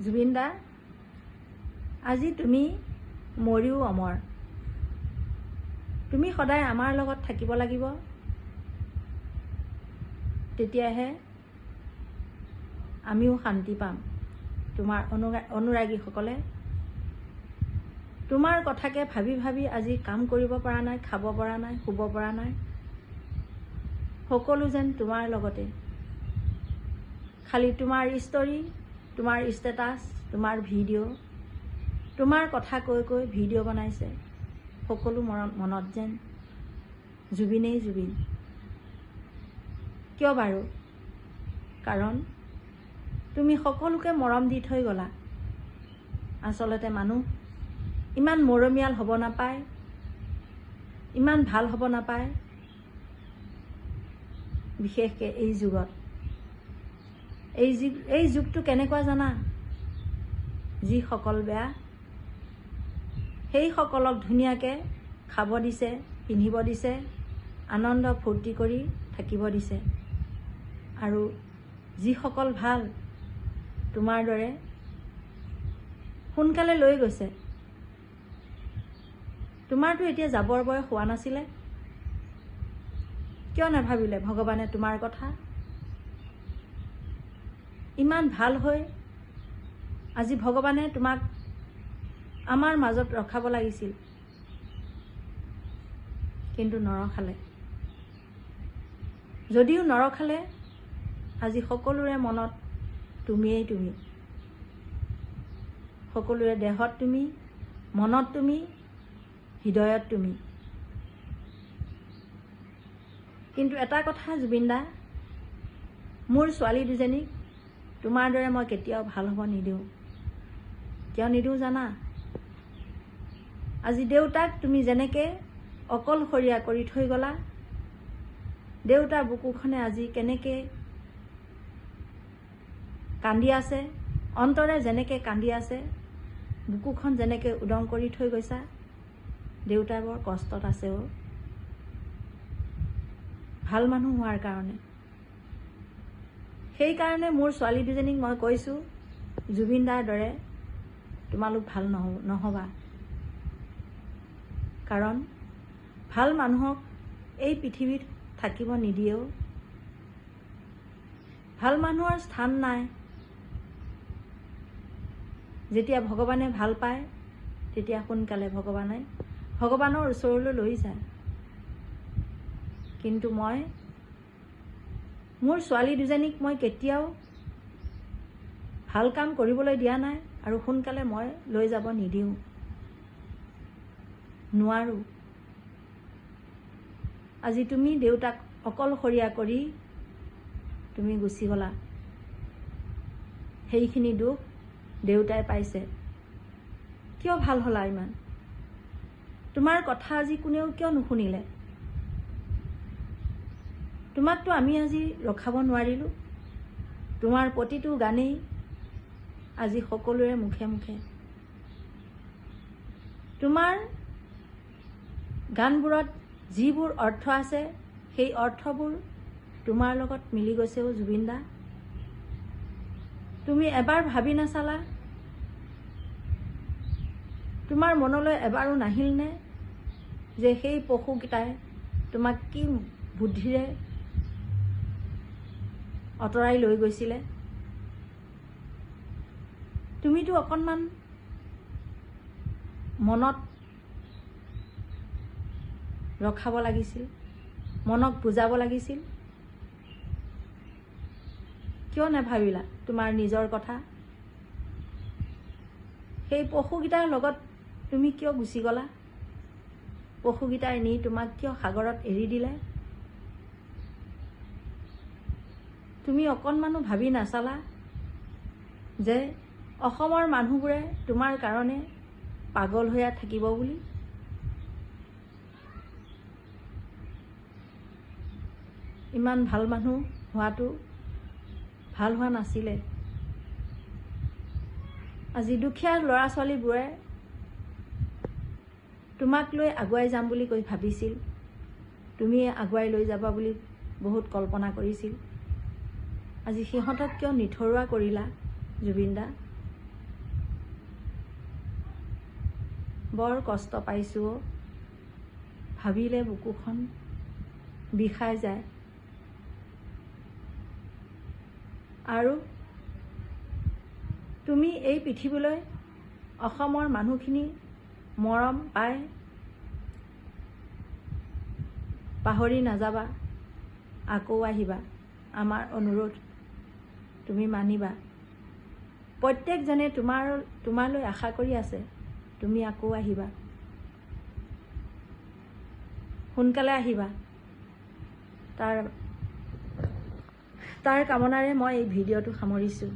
জুবিন দা, আজি তুমি মৰিও অমৰ। তুমি সদায় আমাৰ লগত থাকিব লাগিব, তেতিয়াহে আমিও শান্তি পাম। তোমাৰ অনুৰাগীসকলে তোমাৰ কথাকে ভাবি ভাবি আজি কাম কৰিব পৰা নাই, খাব পৰা নাই, শুব পৰা নাই। সকলো যেন তোমাৰ লগতে, খালি তোমাৰ ষ্টৰি, তোমাৰ ষ্টেটাছ, তোমাৰ ভিডিঅ', তোমাৰ কথা কৈ কৈ ভিডিঅ' বনাইছে। সকলো মনত যেন জুবিনেই জুবিন। কিয় বাৰু? কাৰণ তুমি সকলোকে মৰম দি থৈ গ'লা। আচলতে মানুহ ইমান মৰমীয়াল হ'ব নাপায়, ইমান ভাল হ'ব নাপায়, বিশেষকৈ এই যুগত। এই যুগটো কেনেকুৱা জানা? যিসকল বেয়া সেইসকলক ধুনীয়াকৈ খাব দিছে, পিন্ধিব দিছে, আনন্দ ফূৰ্তি কৰি থাকিব দিছে। আৰু যিসকল ভাল, তোমাৰ দৰে সোনকালে লৈ গৈছে। তোমাৰতো এতিয়া যাবৰ বয়স হোৱা নাছিলে, কিয় নাভাবিলে ভগৱানে তোমাৰ কথা? ইমান ভাল হৈ আজি ভগৱানে তোমাক আমাৰ মাজত ৰখাব লাগিছিল, কিন্তু নৰখালে। যদিও নৰখালে, আজি সকলোৰে মনত তুমিয়েই তুমি, সকলোৰে দেহত তুমি, মনত তুমি, হৃদয়ত তুমি। কিন্তু এটা কথা জুবিন দা, মোৰ ছোৱালী দুজনীক তোমাৰ দৰে মই কেতিয়াও ভাল হ'ব নিদিওঁ। কিয় নিদিওঁ জানা? আজি দেউতাক তুমি যেনেকৈ অকলশৰীয়া কৰি থৈ গ'লা, দেউতাৰ বুকুখনে আজি কেনেকৈ কান্দি আছে, অন্তৰে যেনেকৈ কান্দি আছে, বুকুখন যেনেকৈ উদং কৰি থৈ গৈছা, দেউতা বৰ কষ্টত আছে অ'। ভাল মানুহ হোৱাৰ কাৰণে। সেইকাৰণে মোৰ ছোৱালী দুজনীক মই কৈছোঁ, জুবিন দাৰ দৰে তোমালোক ভাল নহ'বা। কাৰণ ভাল মানুহক এই পৃথিৱীত থাকিব নিদিয়েও। ভাল মানুহৰ স্থান নাই। যেতিয়া ভগৱানে ভাল পায়, তেতিয়া সোনকালে ভগৱানৰ ওচৰলৈ লৈ যায়। কিন্তু মই মোৰ ছোৱালী দুজনীক মই কেতিয়াও ভাল কাম কৰিবলৈ দিয়া নাই, আৰু সোনকালে মই লৈ যাব নিদিওঁ, নোৱাৰোঁ। আজি তুমি দেউতাক অকলশৰীয়া কৰি তুমি গুচি গ'লা, সেইখিনি দুখ দেউতাই পাইছে। কিয় ভাল হ'লা ইমান? তোমাৰ কথা আজি কোনেও কিয় নুশুনিলে? তোমাকতো আমি আজি ৰখাব নোৱাৰিলোঁ। তোমাৰ প্ৰতিটো গানেই আজি সকলোৰে মুখে মুখে। তোমাৰ গানবোৰত যিবোৰ অৰ্থ আছে, সেই অৰ্থবোৰ তোমাৰ লগত মিলি গৈছেও জুবিন দা। তুমি এবাৰ ভাবি নাচালা? তোমাৰ মনলৈ এবাৰো নাহিলনে যে সেই পশুকেইটাই তোমাক কি বুদ্ধিৰে আঁতৰাই লৈ গৈছিলে? তুমিতো অকণমান মনত ৰখাব লাগিছিল, মনক বুজাব লাগিছিল। কিয় নাভাবিলা তোমাৰ নিজৰ কথা? সেই পশুকেইটাৰ লগত তুমি কিয় গুচি গ'লা? পশুকেইটাই নি তোমাক কিয় সাগৰত এৰি দিলে? তুমি অকণমানো ভাবি নাচালা যে অসমৰ মানুহবোৰে তোমাৰ কাৰণে পাগল হৈ থাকিব বুলি? ইমান ভাল মানুহ হোৱাটো ভাল হোৱা নাছিলে। আজি দুখীয়া ল'ৰা ছোৱালীবোৰে তোমাক লৈ আগুৱাই যাম বুলি কৈ ভাবিছিল, তুমিয়ে আগুৱাই লৈ যাবা বুলি বহুত কল্পনা কৰিছিল। আজি সিহঁতক কিয় নিথৰুৱা কৰিলা জুবিন দা? বৰ কষ্ট পাইছোঁ অ'। ভাবিলে বুকুখন বিষাই যায়। আৰু তুমি এই পৃথিৱীলৈ অসমৰ মানুহখিনি মৰম পাই পাহৰি নাযাবা, আকৌ আহিবা। আমাৰ অনুৰোধ তুমি মানিবা। প্ৰত্যেকজনে তোমালৈ আশা কৰি আছে, তুমি আকৌ আহিবা, সোনকালে আহিবা। তাৰ কামনাৰে মই এই ভিডিঅ'টো সামৰিছোঁ।